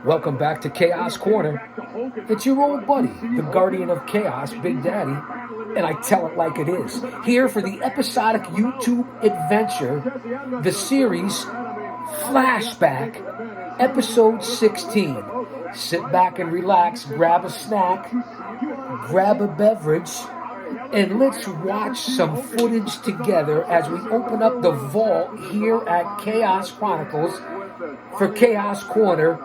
Welcome back to Chaos Corner. It's your old buddy, the guardian of chaos, Big Daddy, and I tell it like it is. Here for the episodic YouTube adventure, the series Flashback, episode 16. Sit back and relax, grab a snack, grab a beverage, and let's watch some footage together as we open up the vault here at Chaos Chronicles for Chaos Corner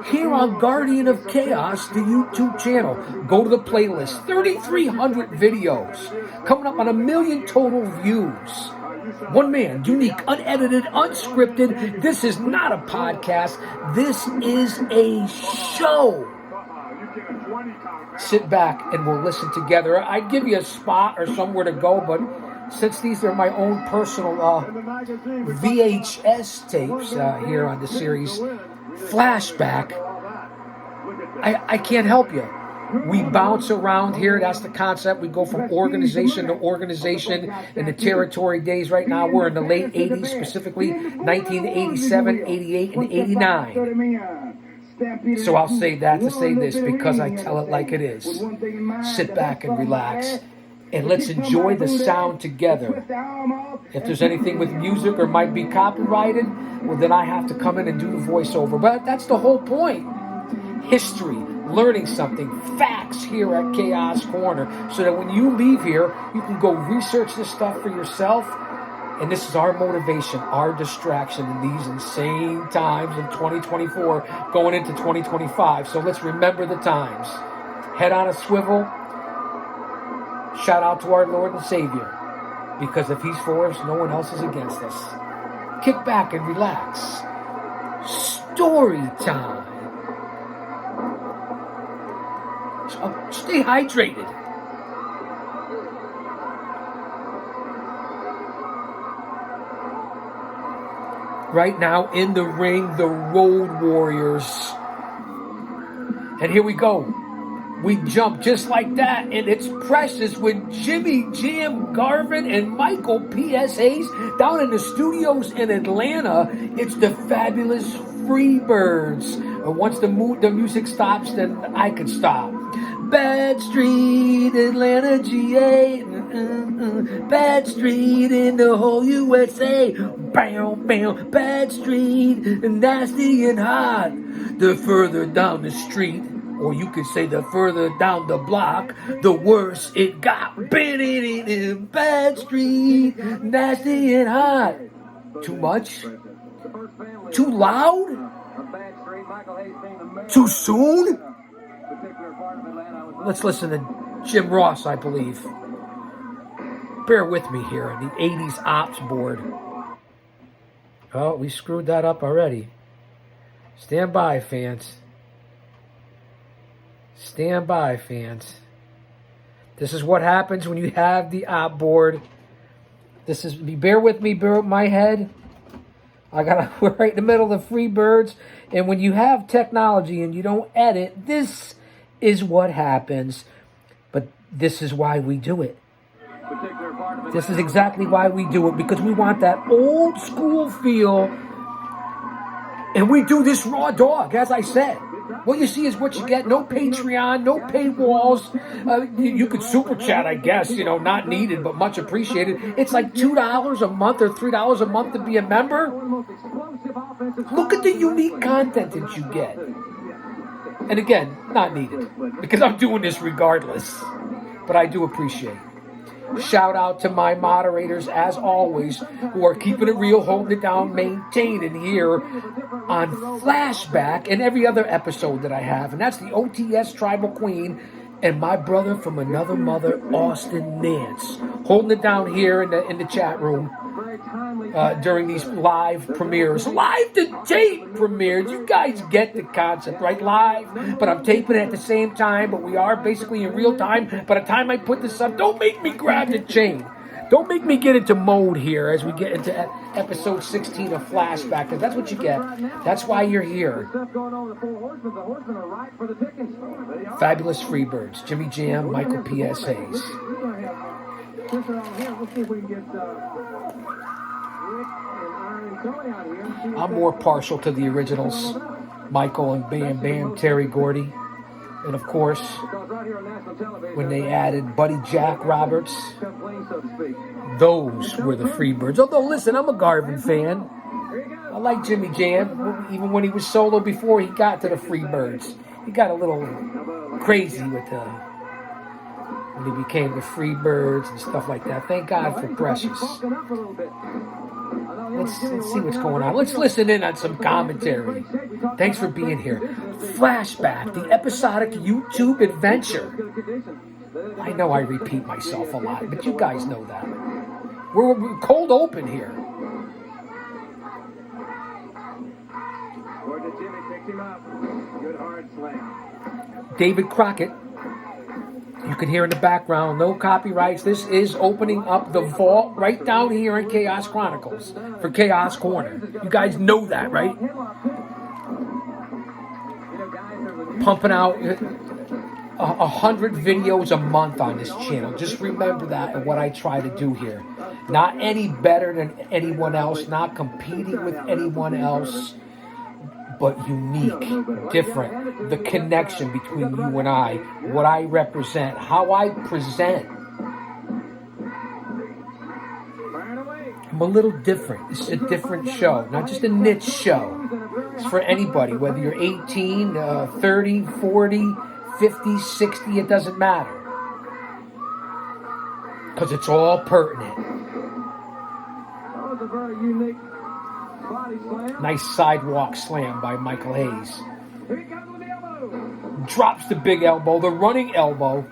here on Guardian of Chaos, the YouTube channel. Go to the playlist. 3,300 videos. Coming up on 1 million total views. One man, unique, unedited, unscripted. This is not a podcast. This is a show. Sit back and we'll listen together. I'd give you a spot or somewhere to go, but since these are my own personal VHS tapes here on the series Flashback, I can't help you. We bounce around here. That's the concept. We go from organization to organization in the territory days. Right now, we're in the late 80s, specifically 1987, 88, and 89. So I'll say that to say this because I tell it like it is. Sit back and relax. And let's enjoy the sound together. If there's anything with music or might be copyrighted, well, then I have to come in and do the voiceover. But that's the whole point. History, learning something, facts here at Chaos Corner, so that when you leave here, you can go research this stuff for yourself. And this is our motivation, our distraction in these insane times in 2024, going into 2025. So let's remember the times. Head on a swivel. Shout out to our Lord and Savior, because if He's for us, no one else is against us. Kick back and relax. Story time. Stay hydrated. Right now in the ring, the Road Warriors. And here we go. We jump just like that, and it's precious with Jimmy Jam Garvin and Michael P.S. Hayes down in the studios in Atlanta. It's the fabulous Freebirds. And once the music stops, then I can stop. Bad Street, Atlanta, GA. Bad Street in the whole USA. Bam, bam. Bad Street, nasty and hot. The further down the street, or you could say the further down the block, the worse it got. Bad Street, nasty and hot. Too much? Too loud? Too soon? Let's listen to Jim Ross, I believe. Bear with me here on the 80s Ops board. Oh, we screwed that up already. Stand by, fans. Stand by, fans. This is what happens when you have the op board. Bear with me, bear with my head. We're right in the middle of the Freebirds. And when you have technology and you don't edit, this is what happens. But this is why we do it. This is exactly why we do it, because we want that old school feel. And we do this raw dog, as I said. What you see is what you get. No Patreon, no paywalls. You could super chat, I guess. Not needed, but much appreciated. It's like $2 a month or $3 a month to be a member. Look at the unique content that you get. And again, not needed, because I'm doing this regardless. But I do appreciate it. Shout out to my moderators, as always, who are keeping it real, holding it down, maintaining here on Flashback and every other episode that I have. And that's the OTS Tribal Queen and my brother from another mother, Austin Nance, holding it down here in the chat room during these live premieres. Live to tape premieres. You guys get the concept, right? Live, but I'm taping it at the same time, but we are basically in real time. By the time I put this up, don't make me grab the chain. Don't make me get into mode here as we get into episode 16 of Flashback, because that's what you get. That's why you're here. Fabulous Freebirds. Jimmy Jam, Michael P.S. Hayes. I'm more partial to the originals. Michael and Bam Bam, Terry Gordy. And of course, when they added Buddy Jack Roberts, those were the Freebirds. Although, listen, I'm a Garvin fan. I like Jimmy Jam, even when he was solo before he got to the Freebirds. He got a little crazy with when he became the Freebirds and stuff like that. Thank God for Precious. Let's see what's going on. Let's listen in on some commentary. Thanks for being here. Flashback, the episodic YouTube adventure. I know I repeat myself a lot, but you guys know that. We're cold open here. David Crockett. You can hear in the background, no copyrights. This is opening up the vault right down here in Chaos Chronicles for Chaos Corner. You guys know that, right? Pumping out 100 videos a month on this channel. Just remember that and what I try to do here. Not any better than anyone else, not competing with anyone else, but unique, different. The connection between you and I, what I represent, how I present. I'm a little different. This is a different show, not just a niche show. It's for anybody, whether you're 18, 30, 40, 50, 60, it doesn't matter. Because it's all pertinent. That was a very unique body slam. Nice sidewalk slam by Michael Hayes. Here he comes with the elbow. Drops the big elbow, the running elbow.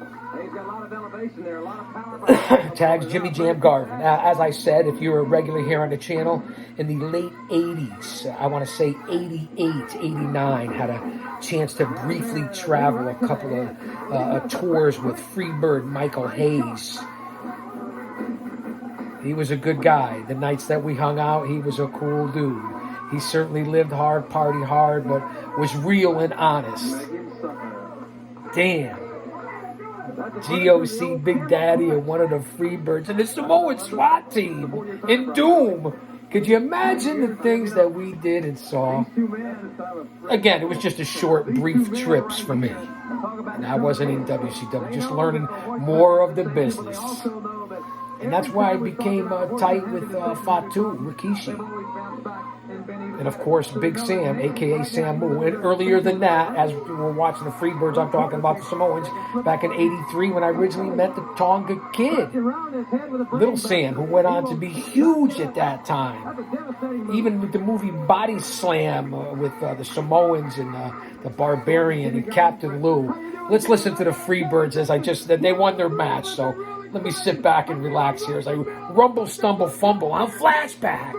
He's got a lot of elevation there, a lot of power. Tags Jimmy Jam Garvin. As I said, if you're a regular here on the channel, in the late 80s, I want to say 88, 89, had a chance to briefly travel a couple of tours with Freebird Michael Hayes. He was a good guy. The nights that we hung out, he was a cool dude. He certainly lived hard, partied hard, but was real and honest. Damn. GOC, Big Daddy, and one of the Freebirds, and the Samoan SWAT team in Doom. Could you imagine the things that we did and saw? Again, it was just a short, brief trips for me. And I wasn't in WCW, just learning more of the business. And that's why I became tight with Fatu, Rikishi. And of course, Big Sam, a.k.a. Samu. And earlier than that, as we were watching the Freebirds, I'm talking about the Samoans, back in 83 when I originally met the Tonga Kid. Little Sam, who went on to be huge at that time. Even with the movie Body Slam with the Samoans and the Barbarian and Captain Lou. Let's listen to the Freebirds as they won their match, so let me sit back and relax here as I rumble, stumble, fumble on Flashback.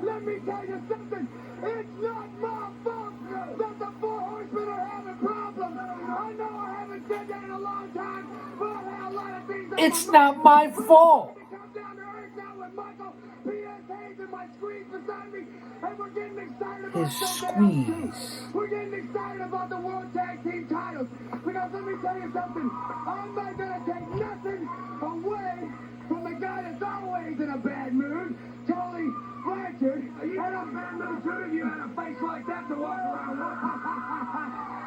Let me tell you something. It's not my fault that the Four Horsemen are having problems. I know I haven't said that in a long time, but I had a lot of things. It's not my fault. Come down to earth now with Michael P.S. Hayes and my squeeze beside me, and we're getting excited about His squeeze. We're getting excited about the World Tag Team titles because let me tell you something. I'm not gonna take nothing away from the guy that's always in a bad mood, Tony Blanchard. And a bad mood too if you had a face like that to walk around with.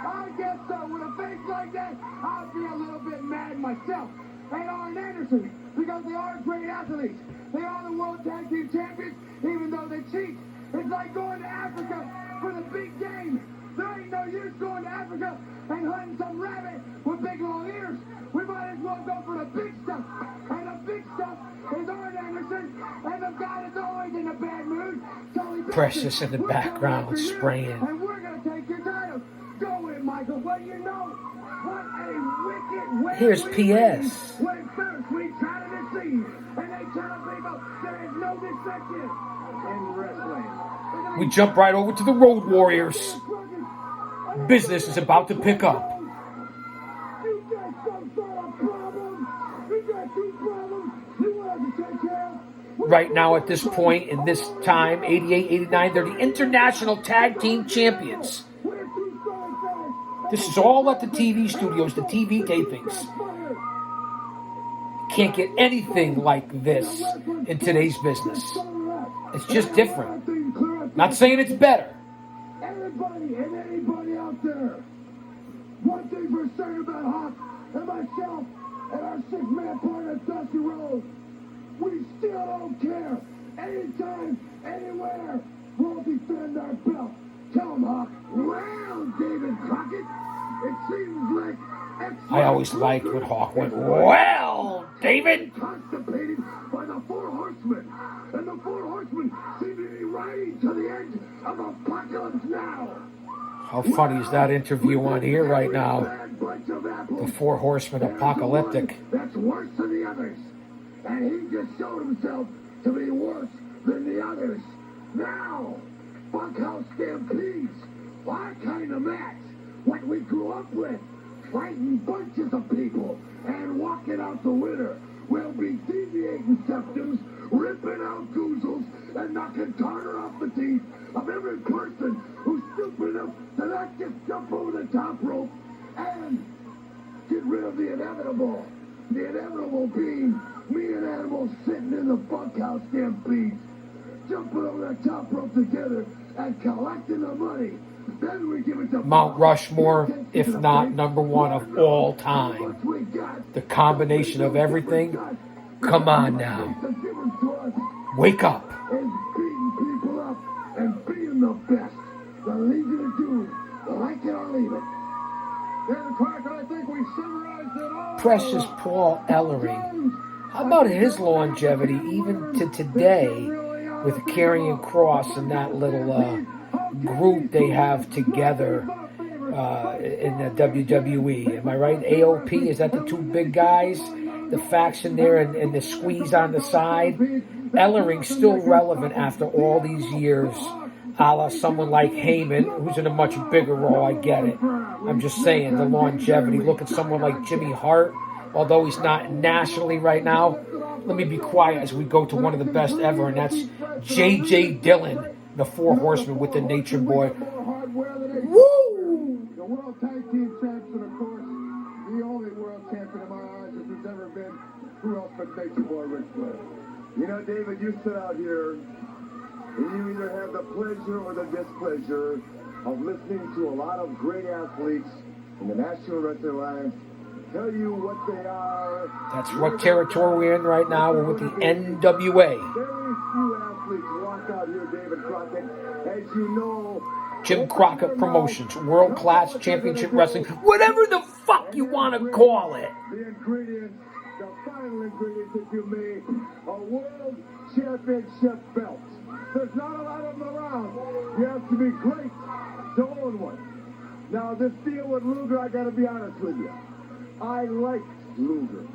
I guess so. With a face like that, I'll be a little bit mad myself. And Arn Anderson, because they are great athletes. They are the World Tag Team Champions, even though they cheat. It's like going to Africa for the big game. There ain't no use going to Africa and hunting some rabbit with big long ears. We might as well go for the big stuff. And the big stuff is Arn Anderson and the guy that's always in a bad mood, Tony Precious in the background spraying. And we're going to take your title. Go with it, Michael. What do you know? What a wicked way. Here's P.S. When first we try to deceive, and they tell people there is no deception in wrestling. We jump right over to the Road Warriors. Business is about to pick up. You got some sort of problem? You got two problems? You want to take care of? Right now at this point, in this time, 88, 89, they're the International Tag Team Champions. This is all at the TV studios, the TV tapings. Can't get anything like this in today's business. It's just different. Not saying it's better. Everybody and anybody out there, one thing for certain about Hawk and myself and our six-man partner, Dusty Rose, we still don't care. Anytime, anywhere, we'll defend our belt. Tell him, Hawk. Well, David Crockett, it seems like I always liked when Hawk went, well, David. Constipated by the Four Horsemen. And the Four Horsemen seem to be riding to the edge of apocalypse now. How funny is that interview on here right now? The Four Horsemen apocalyptic. That's worse than the others. And he just showed himself to be worse than the others. Now, bunkhouse stampedes, our kind of match, what we grew up with, fighting bunches of people and walking out the winner. We'll be deviating septums, ripping out goozles, and knocking tartar off the teeth of every person who's stupid enough to not just jump over the top rope and get rid of the inevitable. The inevitable being me and Animal sitting in the bunkhouse stampedes, jumping over the top rope together and collecting the money. Then we give it to Mount Rushmore, if not number one of all time. The combination of everything. Come on now. Wake up. And beating people up and being the best. The Legion of Doom. Like it or leave it. David Crockett, I think we summarized it all. Precious Paul Ellering. How about his longevity even to today with Karrion Kross and that little group they have together in the WWE? Am I right? AOP, is that the two big guys? The faction there and the squeeze on the side? Ellering's still relevant after all these years, a la someone like Heyman, who's in a much bigger role. I get it. I'm just saying, the longevity. Look at someone like Jimmy Hart, although he's not nationally right now. Let me be quiet as we go to one of the best ever, and that's J.J. Dillon, the Four Horsemen with the Nature Boy. Woo! The World Tag Team Champs, and of course, the only World Champion in my eyes that there's ever been. Who else but Nature Boy Ric Flair? You know, David, you sit out here, and you either have the pleasure or the displeasure of listening to a lot of great athletes in the National Wrestling Alliance tell you what they are. That's what territory we're in right now. We're with the NWA. Very few athletes walk out here, David Crockett, as you know. Jim Crockett Promotions, World Class Championship Wrestling, whatever the fuck you want to call it. The ingredients, the final ingredients, if you may, a World Championship belt. There's not a lot of them around. You have to be great to own one. Now, this deal with Luger, I got to be honest with you. I like Luger.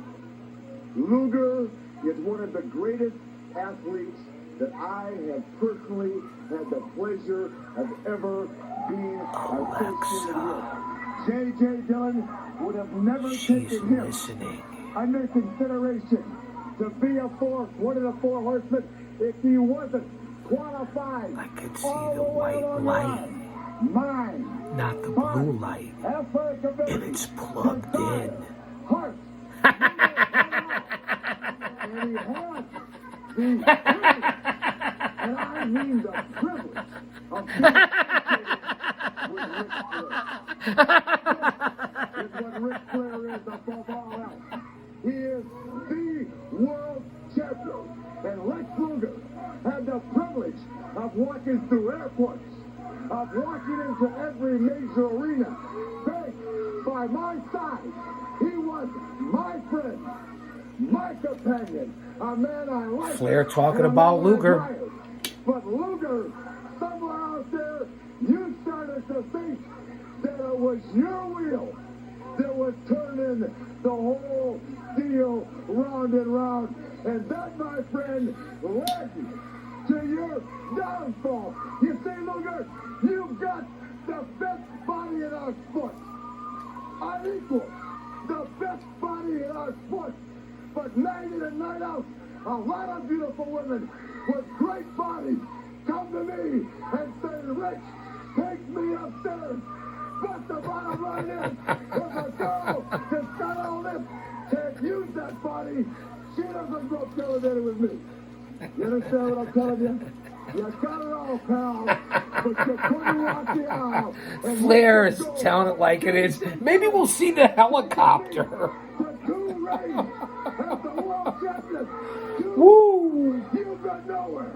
Luger is one of the greatest athletes that I have personally had the pleasure of ever being associated with. J.J. Dillon would have never taken him under consideration to be one of the Four Horsemen if he wasn't qualified. I could see the white light, not the blue light, and it's plugged in. Heart. And he has the and I mean the privilege of being with Ric Flair. Is what Ric Flair is above all else. He is the world champion. And Lex Luger had the privilege of walking through airports, of walking into every major arena, begged by my side. He was my friend, my companion, a man I liked. Flair talking about Luger. But Luger, somewhere out there, you started to think that it was your wheel that was turning the whole deal round and round. And that, my friend, led to your downfall. You see, Luger, you've got the best body in our sport. Unequal. The best body in our sport. But night in and night out, a lot of beautiful women with great bodies come to me and say, Rich, take me upstairs. But the bottom line is, if a girl that's got all this can't use that body, she doesn't go television with me. You understand what I'm telling you? You got it all, pal. But you couldn't walk the aisle. Flair is telling it like it is. Maybe we'll see the helicopter. The two reigns as the world champion. Woo! You got nowhere.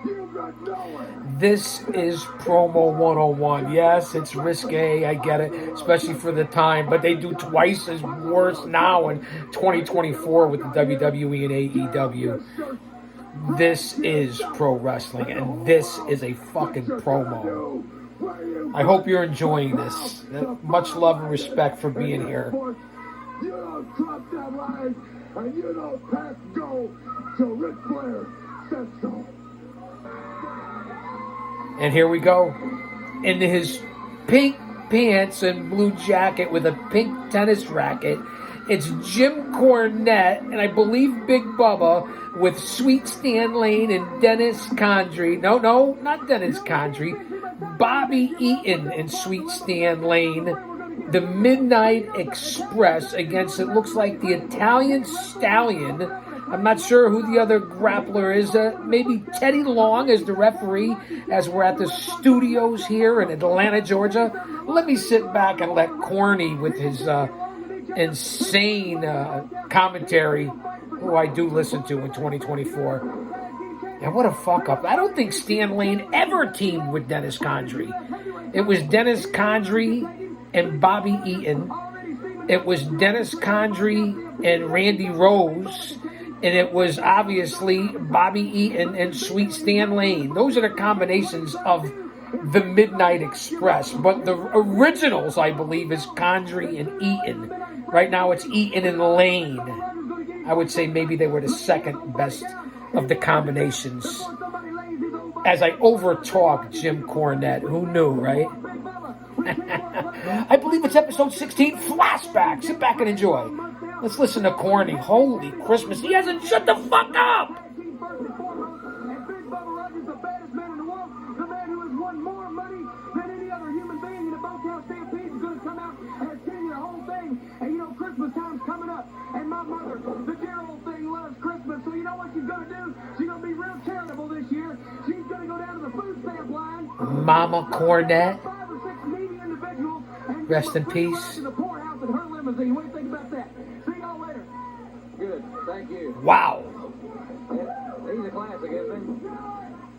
You got nowhere. This is promo 101. Yes, it's risque. I get it, especially for the time. But they do twice as worse now in 2024 with the WWE and AEW. This is pro wrestling, and this is a fucking promo. I hope you're enjoying this. Much love and respect for being here. You don't cross that line, and you don't pass go till Ric Flair says so. And here we go. In his pink pants and blue jacket with a pink tennis racket, it's Jim Cornette and I believe Big Bubba with Sweet Stan Lane and Dennis Condrey. No, not Dennis Condrey. Bobby Eaton and Sweet Stan Lane. The Midnight Express against, it looks like, the Italian Stallion. I'm not sure who the other grappler is. Maybe Teddy Long as the referee, as we're at the studios here in Atlanta, Georgia. Let me sit back and let Corny with his insane commentary, who I do listen to in 2024. And what a fuck up. I don't think Stan Lane ever teamed with Dennis Condrey. It was Dennis Condrey and Bobby Eaton. It was Dennis Condrey and Randy Rose. And it was obviously Bobby Eaton and Sweet Stan Lane. Those are the combinations of the Midnight Express. But the originals, I believe, is Condrey and Eaton. Right now it's Eaton and Lane. I would say maybe they were the second best of the combinations. As I overtalk Jim Cornette. Who knew, right? I believe it's episode 16, Flashback. Sit back and enjoy. Let's listen to Corny. Holy Christmas. He hasn't shut the fuck up. Christmas time's coming up, and my mother, the dear old thing, loves Christmas. So you know what she's going to do? She's going to be real charitable this year. She's going to go down to the food stamp line. Mama Cornette. 5 or 6 needy individuals. And rest in peace. To the poorhouse in her limousine. What do you think about that? See y'all later. Good. Thank you. Wow. He's a classic, isn't he?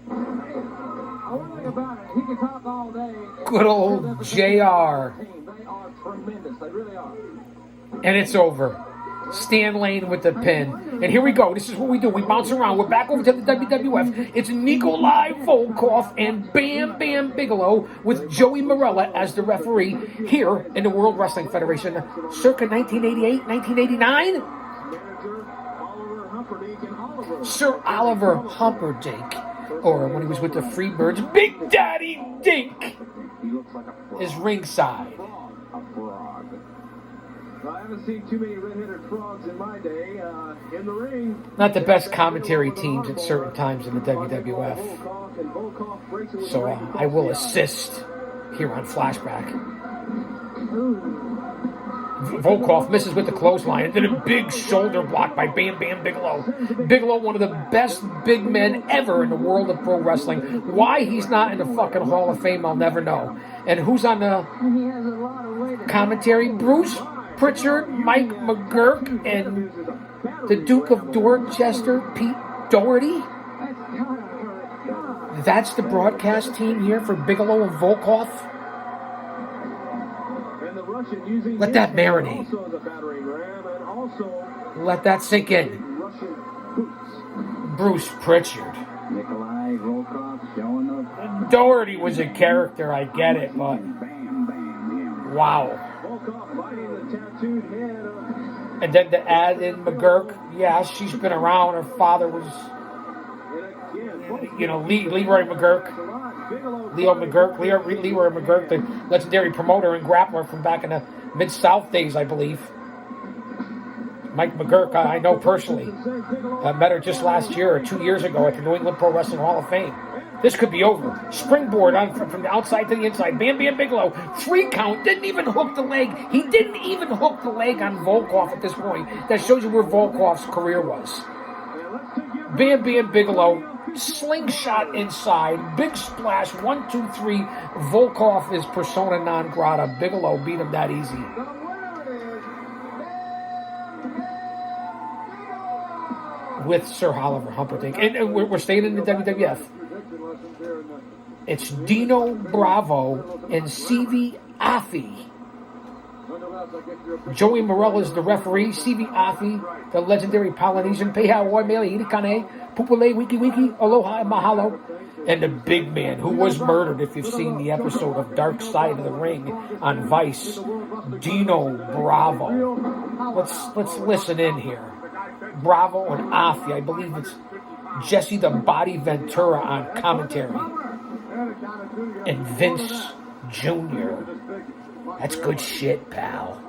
One thing about it, he can talk all day. Good old JR. They are tremendous. They really are. And it's over. Stan Lane with the pin. And here we go. This is what we do. We bounce around. We're back over to the WWF. It's Nikolai Volkov and Bam Bam Bigelow with Joey Marella as the referee here in the World Wrestling Federation. Circa 1988, 1989. Sir Oliver Humperdinck. Or when he was with the Freebirds, Big Daddy Dink is ringside. I haven't seen too many red-headed frogs in my day. In the ring. Not the best commentary teams at certain times in the WWF. So I will assist here on Flashback. Volkov misses with the clothesline, and then a big shoulder block by Bam Bam Bigelow. Bigelow, one of the best big men ever in the world of pro wrestling. Why he's not in the fucking Hall of Fame, I'll never know. And who's on the commentary? Bruce Pritchard, Mike McGurk, and the Duke of Dorchester, Pete Doherty. That's the broadcast team here for Bigelow and Volkov. Let that marinate. Let that sink in. Bruce Pritchard. Doherty was a character, I get it, but wow. And then to add in McGurk, yeah, she's been around. Her father was, Leroy McGurk. Leroy McGurk, the legendary promoter and grappler from back in the Mid-South days, I believe. Mike McGurk, I know personally. I met her just last year or 2 years ago at the New England Pro Wrestling Hall of Fame. This could be over. Springboard from the outside to the inside. Bam Bam Bigelow. 3 count. Didn't even hook the leg. He didn't even hook the leg on Volkov at this point. That shows you where Volkov's career was. Bam Bam Bigelow slingshot inside. Big splash. 1, 2, 3. Volkov is persona non grata. Bigelow beat him that easy. With Sir Oliver Humperdinck. And we're staying in the WWF. It's Dino Bravo and CV Afi. Joey Morella is the referee. CV Afi, the legendary Polynesian. Peha Mele Irikane, Pupule Wiki Wiki, Aloha and Mahalo. And the big man who was murdered, if you've seen the episode of Dark Side of the Ring on Vice, Dino Bravo. Let's listen in here. Bravo and Afi. I believe it's Jesse the Body Ventura on commentary. And Vince Jr. That's good shit, pal.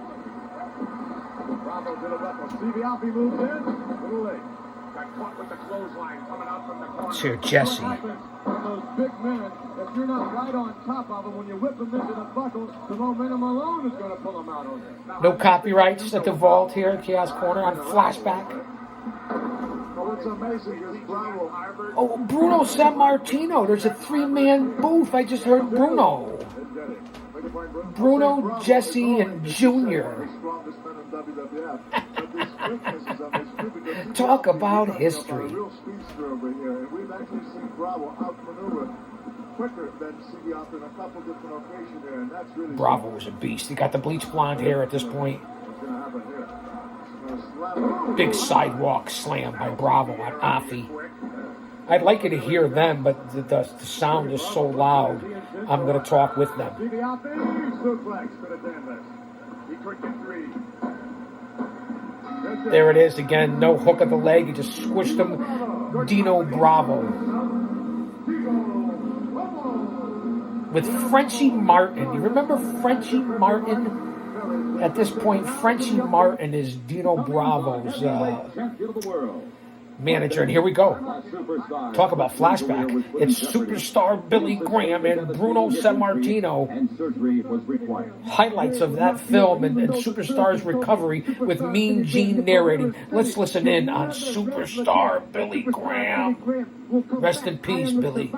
Let's hear Jesse. Those big men, if you're not right on top of them, when you whip them into the buckle, the momentum alone is going to pull them out on there. No copyrights at the vault here at Chaos Corner on Flashback. What's amazing is Bravo. Oh, Bruno Sammartino. There's a 3-man booth. I just heard Bruno. Bruno, Jesse, and Junior. Talk about history. We've actually seen Bravo outmaneuver quicker than CV Afi in a couple different occasions there, and that's really. Bravo was a beast. He got the bleach blonde hair at this point. Big sidewalk slam by Bravo on Afi. I'd like you to hear them, but the sound is so loud. I'm going to talk with them. There it is again. No hook of the leg. He just squished him. Dino Bravo. With Frenchie Martin. You remember Frenchie Martin? At this point, Frenchie Martin is Dino Bravo's manager. And here we go. Talk about flashback. It's superstar Billy Graham and Bruno Sammartino. Highlights of that film and Superstar's recovery with Mean Gene narrating. Let's listen in on Superstar Billy Graham. Rest in peace, Billy.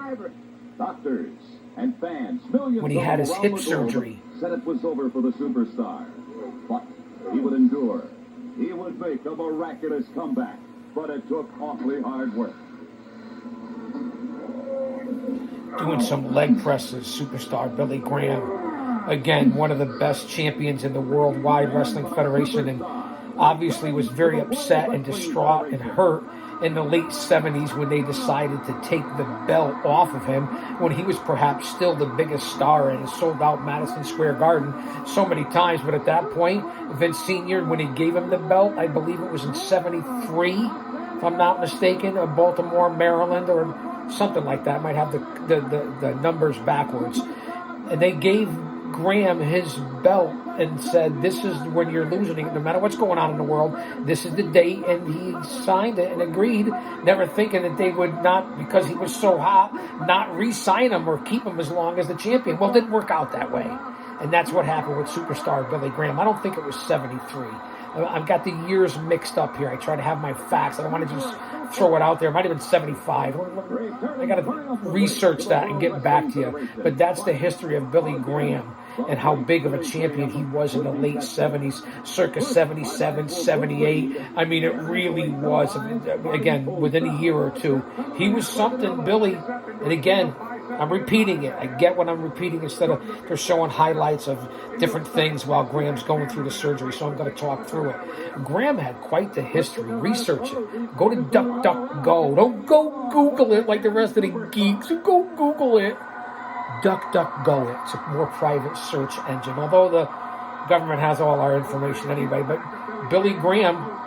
Doctors and fans, millions when he had his hip surgery. Said it was over for the superstar. But he would endure. He would make a miraculous comeback. But it took awfully hard work. Doing some leg presses, superstar Billy Graham. Again, one of the best champions in the Worldwide Wrestling Federation, and obviously was very upset and distraught and hurt in the late 70s when they decided to take the belt off of him when he was perhaps still the biggest star and sold out Madison Square Garden so many times. But at that point, Vince Sr., when he gave him the belt, I believe it was in 73, if I'm not mistaken, of Baltimore, Maryland, or something like that. I might have the numbers backwards. And they gave Graham his belt and said, this is when you're losing it, no matter what's going on in the world, this is the date, and he signed it and agreed, never thinking that they would not, because he was so hot, not re-sign him or keep him as long as the champion. Well, it didn't work out that way, and that's what happened with superstar Billy Graham. I don't think it was 73. I've got the years mixed up here. I try to have my facts. I don't want to just throw it out there. It might have been 75. I got to research that and get back to you. But that's the history of Billy Graham and how big of a champion he was in the late 70s, circa 77, 78. I mean, it really was. Again, within a year or two, he was something, Billy. And again, I'm repeating it. I get what I'm repeating instead of they're showing highlights of different things while Graham's going through the surgery, so I'm going to talk through it. Graham had quite the history. Research it. Go to DuckDuckGo. Don't go Google it like the rest of the geeks. Go Google it. DuckDuckGo it. It's a more private search engine, although the government has all our information anyway. But Billy Graham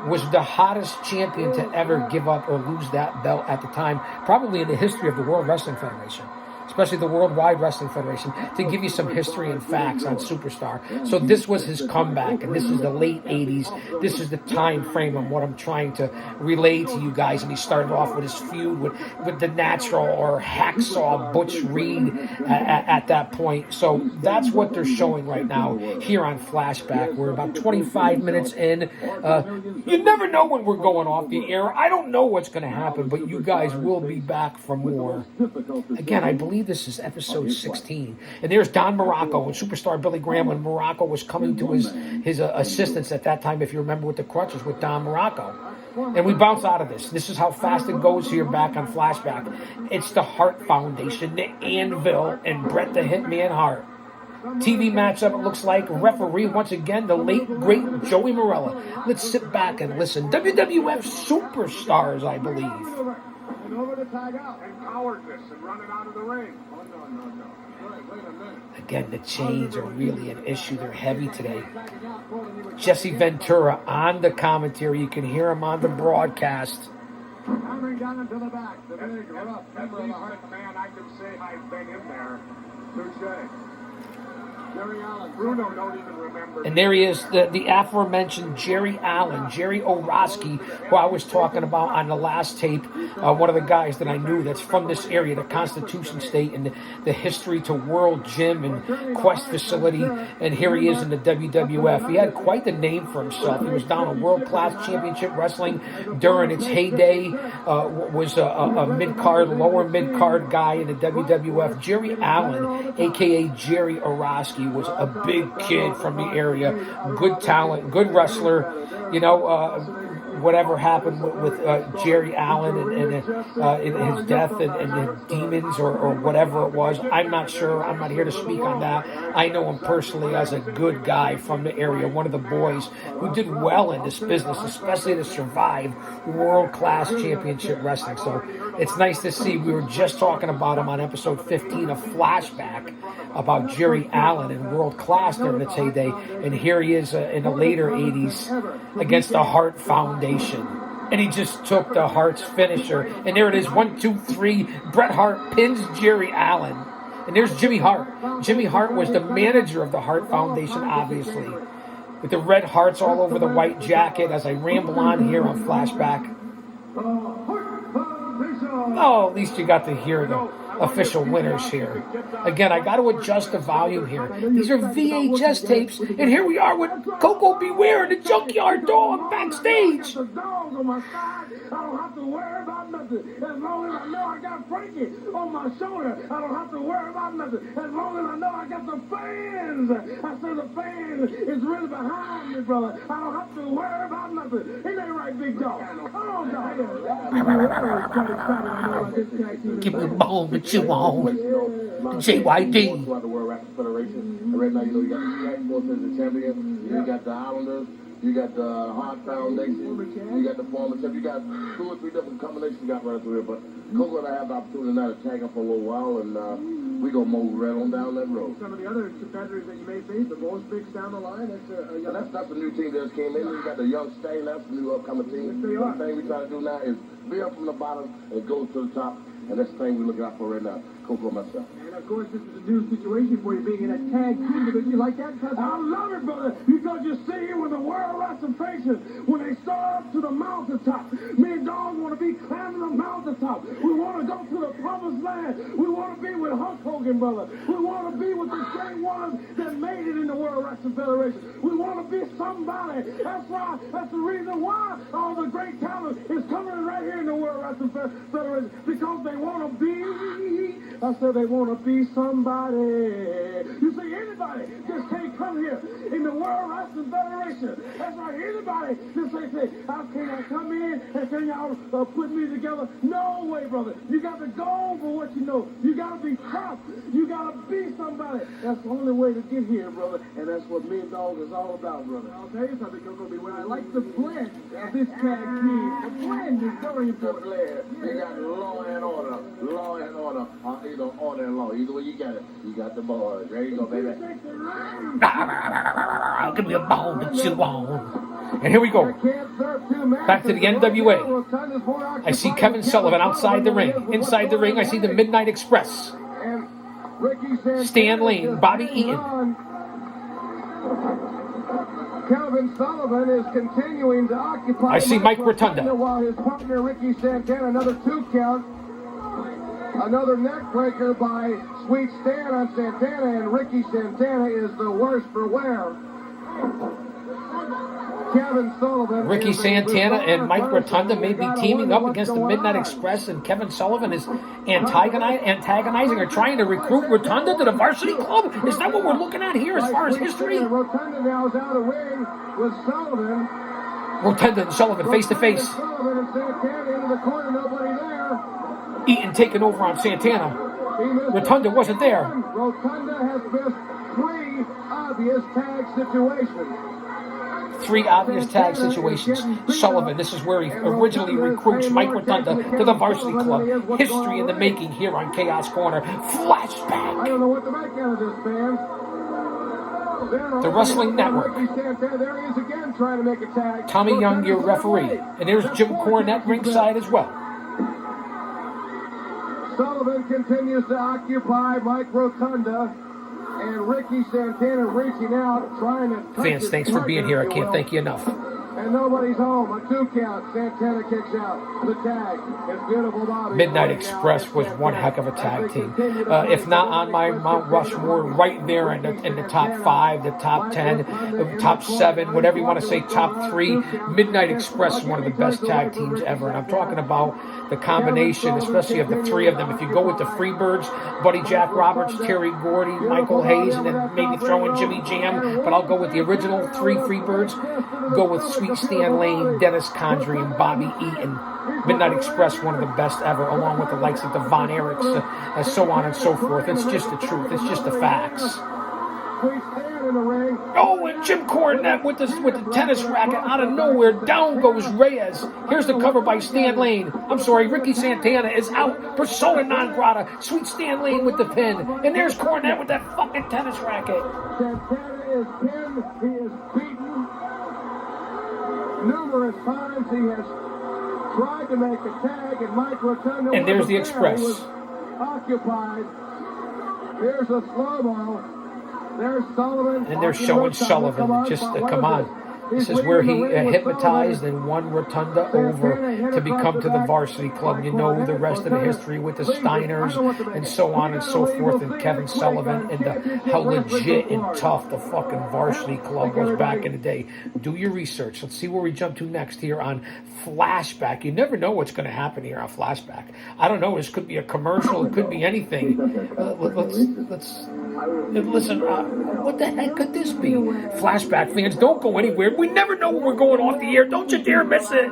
was the hottest champion to ever give up or lose that belt at the time, probably in the history of the World Wrestling Federation. especially the Worldwide Wrestling Federation, to give you some history and facts on Superstar. So this was his comeback, and this is the late 80s. This is the time frame of what I'm trying to relay to you guys. And he started off with his feud with the Natural, or Hacksaw Butch Reed at that point. So that's what they're showing right now here on Flashback. We're about 25 minutes in. You never know when we're going off the air. I don't know what's going to happen, but you guys will be back for more. Again, I believe this is episode 16. And there's Don Morocco and Superstar Billy Graham when Morocco was coming to his assistance at that time, if you remember, with the crutches with Don Morocco. And we bounce out of this. This is how fast it goes here back on Flashback. It's the Hart Foundation, the Anvil, and Bret the Hitman Hart. TV matchup, it looks like. Referee, once again, the late, great Joey Morella. Let's sit back and listen. WWF Superstars, I believe. And over to tag out. And cowardness and running out of the ring. Oh, no. Wait a minute. Again, the chains are really an issue. They're heavy today. Jesse Ventura on the commentary. You can hear him on the broadcast. Hammering down into the back. The big rough member of the Heart Man, I can say I've been in there. Touche. Jerry Allen. Bruno don't even remember. And there he is, the aforementioned Jerry Allen, Jerry Orosky, who I was talking about on the last tape. One of the guys that I knew that's from this area, the Constitution State, and the History to World Gym and Quest facility. And here he is in the WWF. He had quite the name for himself. He was down in World Class Championship Wrestling during its heyday. Was a mid-card, lower mid-card guy in the WWF. Jerry Allen, a.k.a. Jerry Orosky, was a big kid from the area, good talent, good wrestler. You know, whatever happened with Jerry Allen and in his death and the demons or whatever it was, I'm not sure. I'm not here to speak on that. I know him personally as a good guy from the area, one of the boys who did well in this business, especially to survive world-class championship wrestling. So it's nice to see. We were just talking about him on episode 15 of Flashback, about Jerry Allen and world class during its heyday, and here he is in the later 80s against the Hart Foundation. And he just took the Hart's finisher, and there it is, 1, 2, 3. Bret Hart pins Jerry Allen, and there's Jimmy Hart. Jimmy Hart was the manager of the Hart Foundation, obviously, with the red hearts all over the white jacket. As I ramble on here on Flashback. Oh, at least you got to hear the official winners here. Again, I got to adjust the volume here. These are VHS tapes, and here we are with Coco Beware and the Junkyard Dog backstage. I don't have to worry about nothing. As long as I know I got Frankie on my shoulder, I don't have to worry about nothing. As long as I know I got the fans. I say the fans is really behind me, brother. I don't have to worry about nothing. Ain't that right, big dog? Come on, dog. Give me a bone to chew on. JYD. Throughout the World Wrestling Federation. And right now, you know, you got the Black Force as the champion. You got the Islanders. You got the Hart Foundation. You got the former champ. You got 2 or 3 different combinations you got right through here. But Coco and I have the opportunity now to tag up for a little while, and we gonna move right on down that road. Some of the other competitors that you may face, the most bigs down the line, That's a new team that just came in. You got the Young Stain. That's the new upcoming team. Yes, they are. The thing we try to do now is be up from the bottom and go to the top. And that's the thing we're looking out for right now. Coco and myself. And of course, this is a new situation for you being in a tag team. Because you like that? I love it, brother. Because you see, when the World Wrestling Federation, when they soar up to the mountaintop, me and Dog want to be climbing the mountaintop. We want to go to the promised land. We want to be with Hulk Hogan, brother. We want to be with the great ones that made it in the World Wrestling Federation. We want to be somebody. That's why. That's the reason why all the great talent is coming right here in the World Wrestling Federation. Because they want to be. I said they want to be somebody. You see, anybody just can't come here in the World Wrestling Federation. That's right, anybody just say, how can I come in and can y'all put me together? No way, brother. You got to go for what you know. You got to be tough. You got to be somebody. That's the only way to get here, brother. And that's what me and Dog is all about, brother. I'll tell you something, Coco. I like the blend of this tag team. The blend is very important. You got law and order. Law and order. Either order and law. Either way you got it. You got the boys. There you go, baby. Give me a bone to chew on. And here we go. Back to the NWA. I see Kevin Sullivan outside the ring. Inside the ring, I see the Midnight Express. And Ricky Santana, Stan Lane, Bobby hangs Eaton. on. Kevin Sullivan is continuing to occupy. I see Mike Rotunda. While his partner Ricky Santana, another 2 count. Another neck breaker by Sweet Stan on Santana, and Ricky Santana is the worse for wear. Kevin Sullivan. Ricky Santana and Mike Rotunda may be teaming up against the Midnight Express, and Kevin Sullivan is antagonizing or trying to recruit Rotunda to the varsity club? Is that what we're looking at here as far as history? Rotunda now is out of the ring with Sullivan. Rotunda and Sullivan face to face. Sullivan and Santana into the corner, nobody there. Eaton taking over on Santana. Rotunda wasn't there. Rotunda has missed 3 obvious tag situations. 3 obvious tag situations. Sullivan, this is where he originally recruits Mike Rotunda to the varsity club. History in the making here on Chaos Corner. Flashback. I don't know what to make out of this, fans. The Wrestling Network. There he is again trying to make a tag. Tommy Young, your referee. And there's Jim Cornette ringside as well. Sullivan continues to occupy Mike Rotunda, and Ricky Santana reaching out, trying to touch Fans, his thanks for being here. I partner, can't thank you enough. And nobody's home. A 2 count. Santana kicks out. The tag. It's beautiful Bobby. Midnight Express was one heck of a tag team. If not on my Mount Rushmore, right there in the top 5, the top 10, the top 7, whatever you want to say, top 3. Midnight Express is one of the best tag teams ever. And I'm talking about the combination, especially of the 3 of them. If you go with the Freebirds, Buddy Jack Roberts, Terry Gordy, Michael Hayes, and then maybe throw in Jimmy Jam, but I'll go with the original 3 Freebirds. Go with Sweet Stan Lane, Dennis Condrey, and Bobby Eaton. Midnight Express, one of the best ever, along with the likes of the Von Erichs, and so on and so forth. It's just the truth. It's just the facts. Oh, and Jim Cornette with the tennis racket out of nowhere. Down goes Reyes. Here's the cover by Stan Lane. I'm sorry, Ricky Santana is out. Persona non grata. Sweet Stan Lane with the pin. And there's Cornette with that fucking tennis racket. Santana is pinned. He is beaten. Numerous times he has tried to make a tag, and Mike Rotunda. And there's the Express. He was occupied. Here's a slow-mo. There's Sullivan. And they're showing Sullivan. Just come on. This is where he hypnotized and won Rotunda over to become to the varsity club. You know the rest of the history with the Steiners and so on and so forth, and Kevin Sullivan, and how legit and tough the fucking varsity club was back in the day. Do your research. Let's see where we jump to next here on Flashback. You never know what's going to happen here on Flashback. I don't know. This could be a commercial. It could be anything. Listen, what the heck could this be? Flashback fans, don't go anywhere. We never know when we're going off the air. Don't you dare miss it.